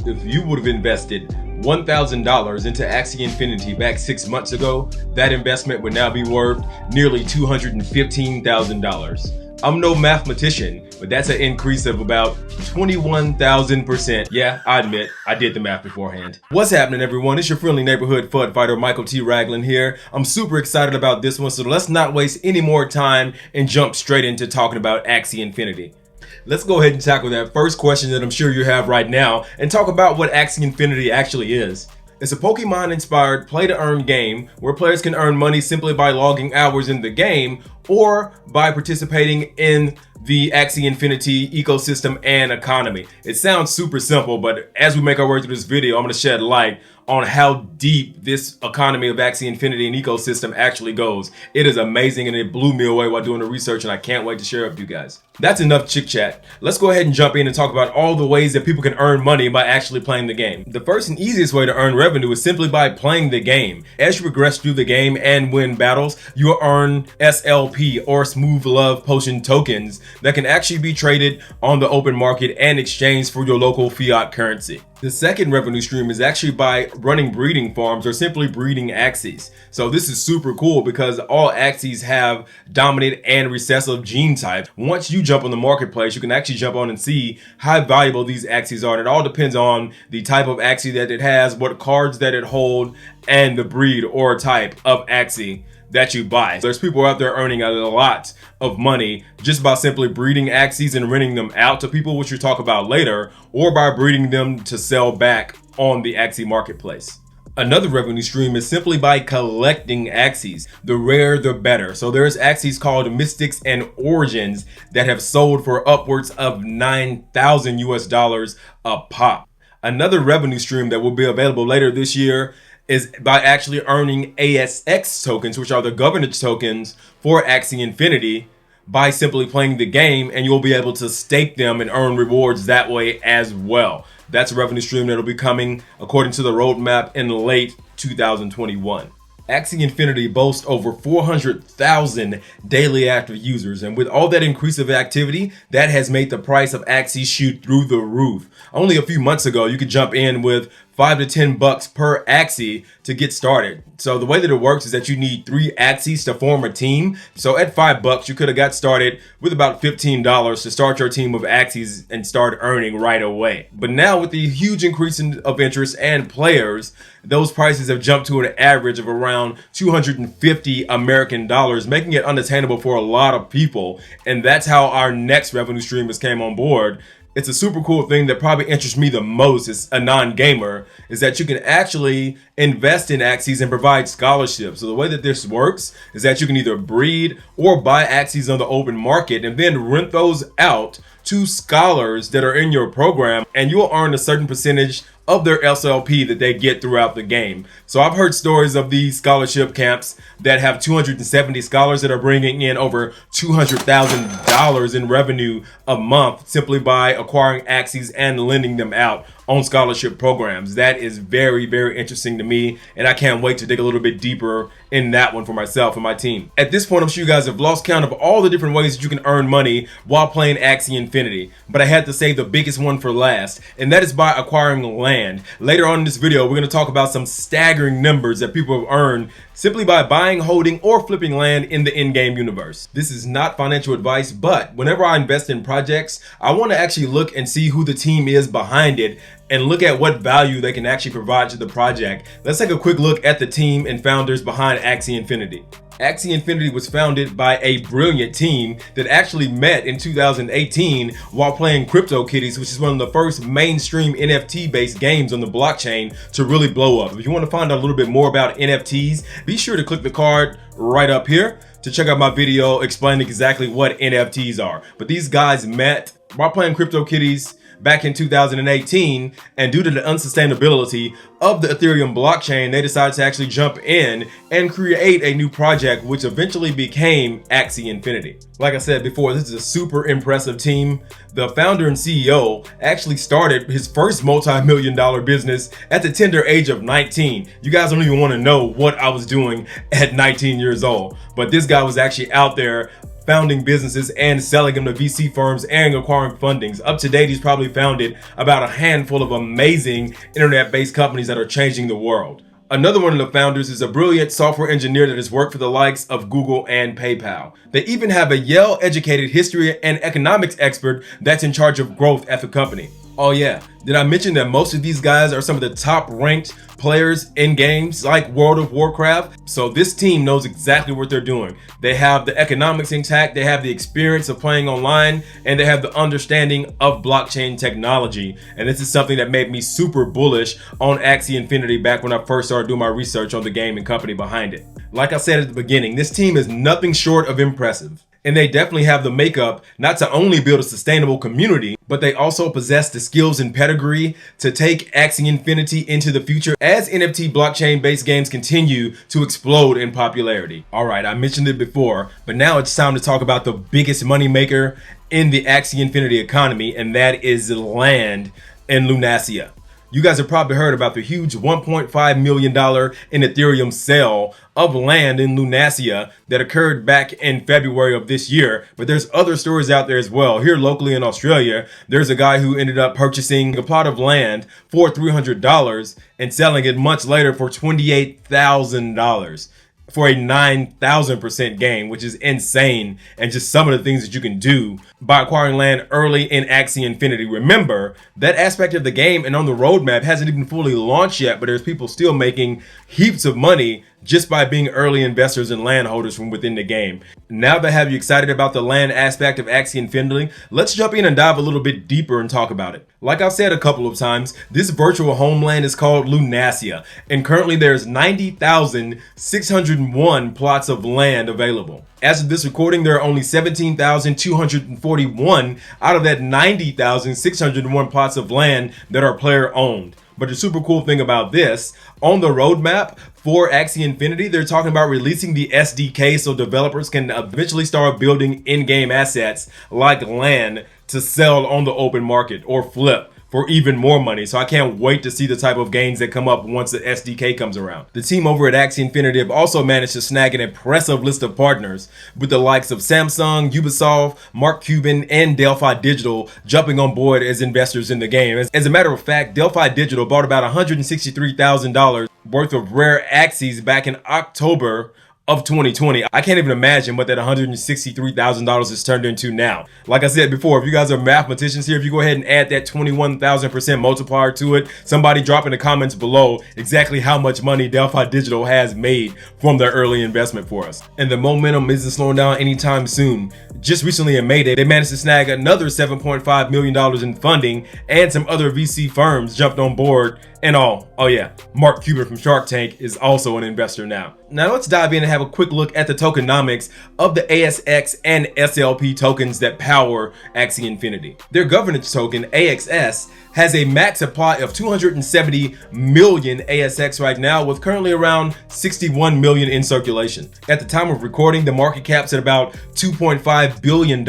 If you would have invested $1,000 into Axie Infinity back 6 months ago, that investment would now be worth nearly $215,000. I'm no mathematician, but that's an increase of about 21,000%. Yeah, I admit, I did the math beforehand. What's happening, everyone? It's your friendly neighborhood FUD fighter, Michael T. Ragland here. I'm super excited about this one, so let's not waste any more time and jump straight into talking about Axie Infinity. Let's go ahead and tackle that first question that I'm sure you have right now and talk about what Axie Infinity actually is. It's a Pokemon-inspired play-to-earn game where players can earn money simply by logging hours in the game or by participating in the Axie Infinity ecosystem and economy. It sounds super simple, but as we make our way through this video, I'm going to shed light on how deep this economy of Axie Infinity and ecosystem actually goes. It is amazing and it blew me away while doing the research, and I can't wait to share it with you guys. That's enough chit chat. Let's go ahead and jump in and talk about all the ways that people can earn money by actually playing the game. The first and easiest way to earn revenue is simply by playing the game. As you progress through the game and win battles, you'll earn SLP or Smooth Love Potion tokens that can actually be traded on the open market and exchanged for your local fiat currency. The second revenue stream is actually by running breeding farms or simply breeding Axies. So this is super cool because all Axies have dominant and recessive gene types. Once you jump on the marketplace, you can actually jump on and see how valuable these Axies are. And it all depends on the type of Axie that it has, what cards that it holds, and the breed or type of Axie that you buy. There's people out there earning a lot of money just by simply breeding Axies and renting them out to people, which we'll talk about later, or by breeding them to sell back on the Axie marketplace. Another revenue stream is simply by collecting Axies. The rarer, the better. So there's Axies called Mystics and Origins that have sold for upwards of $9,000 a pop. Another revenue stream that will be available later this year is by actually earning AXS tokens, which are the governance tokens for Axie Infinity, by simply playing the game, and you'll be able to stake them and earn rewards that way as well. That's a revenue stream that'll be coming according to the roadmap in late 2021. Axie Infinity boasts over 400,000 daily active users, and with all that increase of activity, that has made the price of Axie shoot through the roof. Only a few months ago, you could jump in with $5 to $10 per Axie to get started. So the way that it works is that you need 3 Axies to form a team. So at $5, you could have got started with about $15 to start your team of Axies and start earning right away. But now with the huge increase of interest and players, those prices have jumped to an average of around 250 American dollars, making it unattainable for a lot of people. And that's how our next revenue stream has came on board. It's a super cool thing that probably interests me the most as a non-gamer, is that you can actually invest in Axies and provide scholarships. So the way that this works is that you can either breed or buy Axies on the open market and then rent those out to scholars that are in your program, and you'll earn a certain percentage of their SLP that they get throughout the game. So I've heard stories of these scholarship camps that have 270 scholars that are bringing in over $200,000 in revenue a month simply by acquiring Axies and lending them out on scholarship programs. That is very, very interesting to me, and I can't wait to dig a little bit deeper in that one for myself and my team. At this point, I'm sure you guys have lost count of all the different ways that you can earn money while playing Axie Infinity, but I had to save the biggest one for last, and that is by acquiring land. Later on in this video, we're going to talk about some staggering numbers that people have earned simply by buying, holding, or flipping land in the in-game universe. This is not financial advice, but whenever I invest in projects, I want to actually look and see who the team is behind it and look at what value they can actually provide to the project. Let's take a quick look at the team and founders behind Axie Infinity. Axie Infinity was founded by a brilliant team that actually met in 2018 while playing CryptoKitties, which is one of the first mainstream NFT-based games on the blockchain to really blow up. If you want to find out a little bit more about NFTs, be sure to click the card right up here to check out my video explaining exactly what NFTs are. But these guys met while playing CryptoKitties back in 2018, and due to the unsustainability of the Ethereum blockchain, they decided to actually jump in and create a new project, which eventually became Axie Infinity. Like I said before, this is a super impressive team. The founder and CEO actually started his first multi-million-dollar business at the tender age of 19. You guys don't even want to know what I was doing at 19 years old, but this guy was actually out there founding businesses and selling them to VC firms and acquiring fundings. Up to date, he's probably founded about a handful of amazing internet-based companies that are changing the world. Another one of the founders is a brilliant software engineer that has worked for the likes of Google and PayPal. They even have a Yale-educated history and economics expert that's in charge of growth at the company. Oh yeah, did I mention that most of these guys are some of the top ranked players in games like World of Warcraft? So this team knows exactly what they're doing. They have the economics intact, they have the experience of playing online, and they have the understanding of blockchain technology. And this is something that made me super bullish on Axie Infinity back when I first started doing my research on the game and company behind it. Like I said at the beginning, this team is nothing short of impressive. And they definitely have the makeup not to only build a sustainable community, but they also possess the skills and pedigree to take Axie Infinity into the future as NFT blockchain-based games continue to explode in popularity. All right, I mentioned it before, but now it's time to talk about the biggest moneymaker in the Axie Infinity economy, and that is land in Lunasia. You guys have probably heard about the huge $1.5 million in Ethereum sale of land in Lunasia that occurred back in February of this year. But there's other stories out there as well. Here locally in Australia, there's a guy who ended up purchasing a plot of land for $300 and selling it months later for $28,000. For a 9,000% gain, which is insane, and just some of the things that you can do by acquiring land early in Axie Infinity. Remember, that aspect of the game and on the roadmap hasn't even fully launched yet, but there's people still making heaps of money just by being early investors and landholders from within the game. Now that I have you excited about the land aspect of Axie Infinity, let's jump in and dive a little bit deeper and talk about it. Like I've said a couple of times, this virtual homeland is called Lunasia, and currently there's 90,601 plots of land available. As of this recording, there are only 17,241 out of that 90,601 plots of land that are player owned. But the super cool thing about this, on the roadmap for Axie Infinity, they're talking about releasing the SDK so developers can eventually start building in-game assets like land to sell on the open market or flip for even more money. So I can't wait to see the type of gains that come up once the SDK comes around. The team over at Axie Infinity have also managed to snag an impressive list of partners with the likes of Samsung, Ubisoft, Mark Cuban, and Delphi Digital jumping on board as investors in the game. As a matter of fact, Delphi Digital bought about $163,000 worth of rare Axies back in October of 2020. I can't even imagine what that $163,000 has turned into now. Like I said before, if you guys are mathematicians here, if you go ahead and add that 21,000% multiplier to it, somebody drop in the comments below exactly how much money Delphi Digital has made from their early investment for us. And the momentum isn't slowing down anytime soon. Just recently in May, they managed to snag another $7.5 million in funding, and some other VC firms jumped on board and all. Oh yeah, Mark Cuban from Shark Tank is also an investor now. Now let's dive in and have a quick look at the tokenomics of the AXS and SLP tokens that power Axie Infinity. Their governance token, AXS, has a max supply of 270 million ASX right now, with currently around 61 million in circulation. At the time of recording, the market cap's at about $2.5 billion,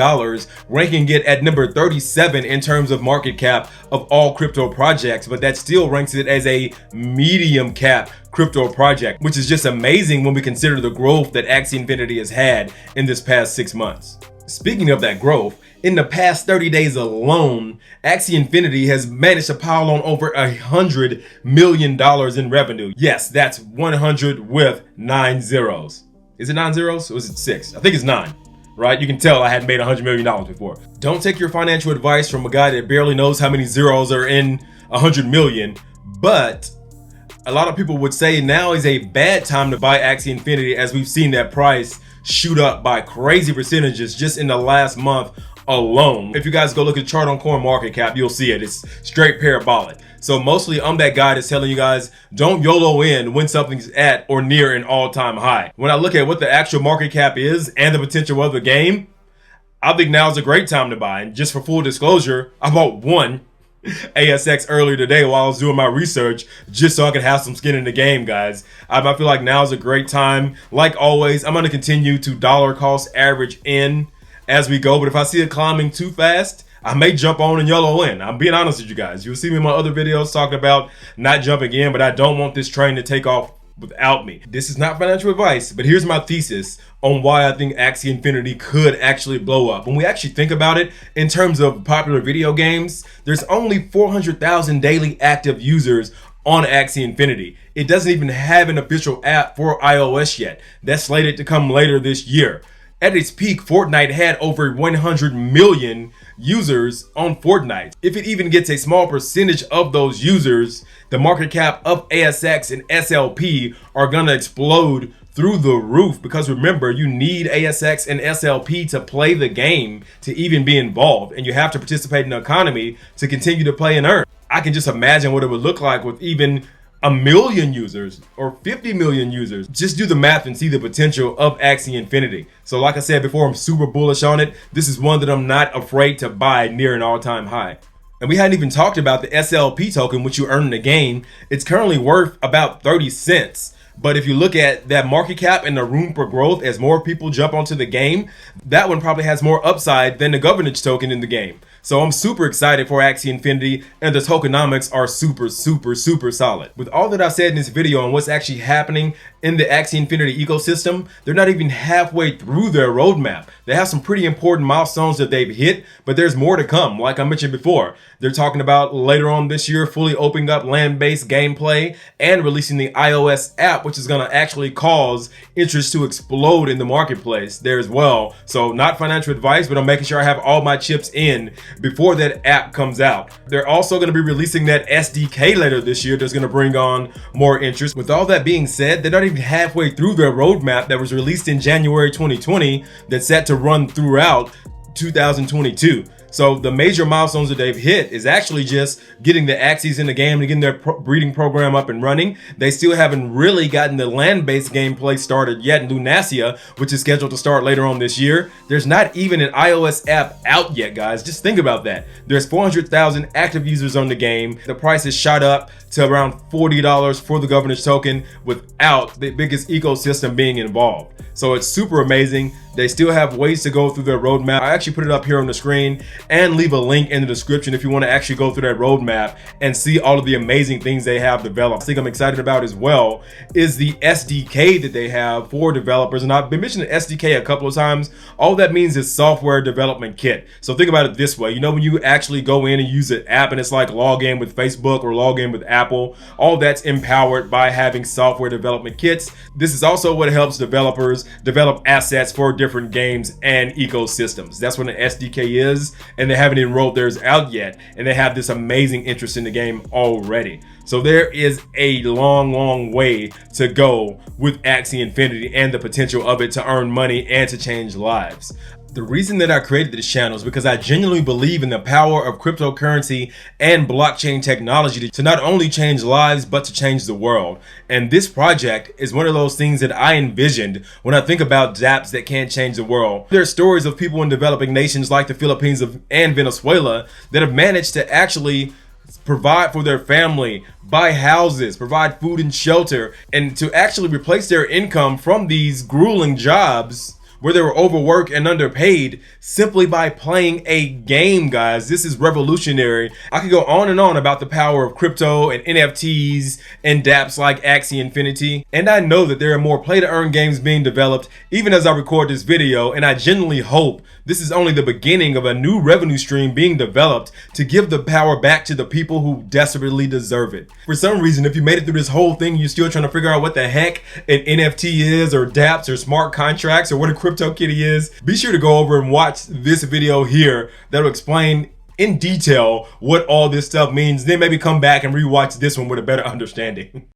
ranking it at number 37 in terms of market cap of all crypto projects, but that still ranks it as a medium cap crypto project, which is just amazing when we consider the growth that Axie Infinity has had in this past 6 months. Speaking of that growth, in the past 30 days alone, Axie Infinity has managed to pile on over $100 million in revenue. Yes, that's 100 with 9 zeros. Is it 9 zeros or is it 6? I think it's 9, right? You can tell I hadn't made $100 million before. Don't take your financial advice from a guy that barely knows how many zeros are in 100 million, but a lot of people would say now is a bad time to buy Axie Infinity, as we've seen that price shoot up by crazy percentages just in the last month alone. If you guys go look at the chart on CoinMarketCap, you'll see it. It's straight parabolic. So mostly I'm that guy that's telling you guys, don't YOLO in when something's at or near an all-time high. When I look at what the actual market cap is and the potential of the game, I think now is a great time to buy. And just for full disclosure, I bought one ASX earlier today while I was doing my research, just so I could have some skin in the game, guys. I feel like now is a great time. Like always, I'm going to continue to dollar cost average in as we go, but if I see it climbing too fast, I may jump on and YOLO in. I'm being honest with you guys. You'll see me in my other videos talking about not jumping in, but I don't want this train to take off without me. This is not financial advice, but here's my thesis on why I think Axie Infinity could actually blow up. When we actually think about it in terms of popular video games, there's only 400,000 daily active users on Axie Infinity. It doesn't even have an official app for iOS yet. That's slated to come later this year. At its peak, Fortnite had over 100 million users on Fortnite. If it even gets a small percentage of those users, the market cap of AXS and SLP are gonna explode through the roof, because remember, you need AXS and SLP to play the game to even be involved, and you have to participate in the economy to continue to play and earn. I can just imagine what it would look like with even 1 million users or 50 million users. Just do the math and see the potential of Axie Infinity. So like I said before, I'm super bullish on it. This is one that I'm not afraid to buy near an all-time high. And we hadn't even talked about the SLP token, which you earn in the game. It's currently worth about 30 cents. But if you look at that market cap and the room for growth as more people jump onto the game, that one probably has more upside than the governance token in the game. So I'm super excited for Axie Infinity, and the tokenomics are super solid. With all that I've said in this video on what's actually happening in the Axie Infinity ecosystem, they're not even halfway through their roadmap. They have some pretty important milestones that they've hit, but there's more to come. Like I mentioned before, they're talking about later on this year fully opening up land-based gameplay and releasing the iOS app, which is going to actually cause interest to explode in the marketplace there as well. So not financial advice, but I'm making sure I have all my chips in before that app comes out. They're also going to be releasing that SDK later this year that's going to bring on more interest. With all that being said, they're not even halfway through their roadmap that was released in January 2020 that's set to run throughout 2022. So the major milestones that they've hit is actually just getting the Axies in the game and getting their breeding program up and running. They still haven't really gotten the land-based gameplay started yet in Lunasia, which is scheduled to start later on this year. There's not even an iOS app out yet, guys. Just think about that. There's 400,000 active users on the game. The price has shot up to around $40 for the governance token without the biggest ecosystem being involved. So it's super amazing. They still have ways to go through their roadmap. I actually put it up here on the screen and leave a link in the description if you want to actually go through that roadmap and see all of the amazing things they have developed. I think I'm excited about as well is the SDK that they have for developers. And I've been mentioning the SDK a couple of times. All that means is software development kit. So think about it this way. You know, when you actually go in and use an app and it's like log in with Facebook or log in with Apple, all that's empowered by having software development kits. This is also what helps developers develop assets for different games and ecosystems. That's what an SDK is, and they haven't enrolled theirs out yet, and they have this amazing interest in the game already. So there is a long way to go with Axie Infinity and the potential of it to earn money and to change lives. The reason that I created this channel is because I genuinely believe in the power of cryptocurrency and blockchain technology to not only change lives, but to change the world. And this project is one of those things that I envisioned when I think about dApps that can change the world. There are stories of people in developing nations like the Philippines and Venezuela that have managed to actually provide for their family, buy houses, provide food and shelter, and to actually replace their income from these grueling jobs where they were overworked and underpaid simply by playing a game, guys. This is revolutionary. I could go on and on about the power of crypto and NFTs and dApps like Axie Infinity. And I know that there are more play-to-earn games being developed even as I record this video, and I genuinely hope this is only the beginning of a new revenue stream being developed to give the power back to the people who desperately deserve it. For some reason, if you made it through this whole thing, you're still trying to figure out what the heck an NFT is, or dApps, or smart contracts, or what a CryptoKitty is, be sure to go over and watch this video here that'll explain in detail what all this stuff means. Then maybe come back and rewatch this one with a better understanding.